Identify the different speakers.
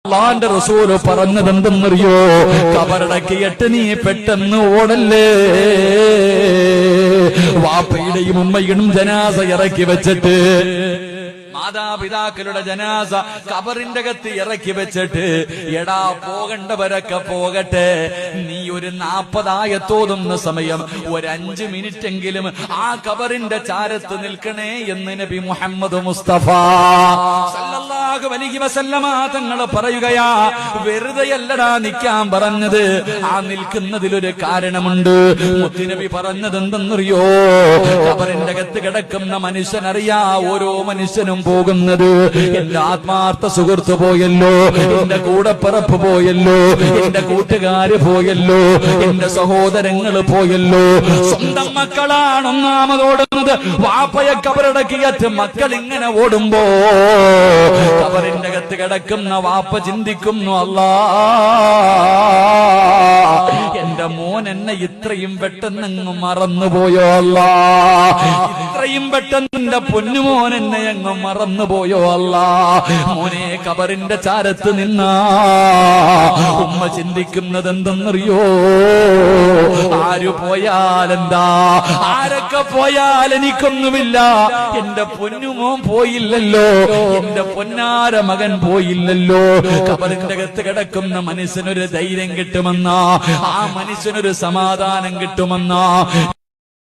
Speaker 1: അള്ളാന്റെ റസൂല് പറഞ്ഞതെന്തെന്നറിയോ? കബറടക്കിയിട്ട് നീ പെട്ടെന്ന് ഓടല്ലേ. വാപ്പയുടെയും ഉമ്മയുടെയും ജനാസ ഇറക്കി വെച്ചിട്ട്, മാതാപിതാക്കളുടെ ജനാസ കബറിന്റെ അകത്ത് ഇറക്കി വെച്ചിട്ട്, എടാ പോകേണ്ടവരൊക്കെ പോകട്ടെ, നീ ഒരു 40 ആയത്തോതുന്ന സമയം ഒരു 5 മിനിറ്റെങ്കിലും ആ കബറിന്റെ ചാരത്ത് നിൽക്കണേ എന്ന് നബി മുഹമ്മദ് മുസ്തഫ സല്ലല്ലാഹു അലൈഹി വസല്ലമ തങ്ങൾ പറയുകയാ. വെറുതെയല്ലടാ നിൽക്കാൻ പറഞ്ഞത്, ആ നിൽക്കുന്നതിലൊരു കാരണമുണ്ട്. മുത്തുനബി പറഞ്ഞത് എന്തെന്നറിയോ? കബറിന്റെ അകത്ത് കിടക്കുന്ന മനുഷ്യനറിയാ ഓരോ മനുഷ്യനും പോകുന്നത്. എന്റെ ആത്മാർത്ഥ സുഹൃത്ത് പോയല്ലോ, എന്റെ കൂടപ്പിറപ്പ് പോയല്ലോ, എന്റെ കൂട്ടുകാര് പോയല്ലോ, എന്റെ സഹോദരങ്ങൾ പോയല്ലോ. സ്വന്തം മക്കളാണ് ഒന്നാമത് ഓടുന്നത്. വാപ്പയെ കബറടക്കിയിട്ട് മക്കൾ ഇങ്ങനെ ഓടുമ്പോ കബറിന്റെ അകത്ത് കിടക്കുന്ന വാപ്പ ചിന്തിക്കുന്നു, അല്ലാ എന്റെ മോൻ എന്നെ ഇത്രയും പെട്ടെന്ന് മറന്നുപോയോ അല്ലാ, ഇത്രയും പെട്ടെന്ന് എന്റെ പൊന്നുമോൻ എന്നെ അങ്ങ് മറന്നുപോയോ അല്ലാ. മോനെ കബറിന്റെ ചാരത്ത് നിന്നാ ഉമ്മ ചിന്തിക്കുന്നത് എന്തെന്നറിയോ? ആര് പോയാലെന്താ, ആരൊക്കെ പോയാൽ എനിക്കൊന്നുമില്ല, എന്റെ പൊന്നുമോൻ പോയില്ലല്ലോ, എന്റെ പൊന്നാര മകൻ പോയില്ലല്ലോ. കബറിന്റെ അകത്ത് കിടക്കുന്ന മനുഷ്യനൊരു ധൈര്യം കിട്ടുമെന്നാ, ആ മനുഷ്യനൊരു സമാധാനം കിട്ടുമെന്നാ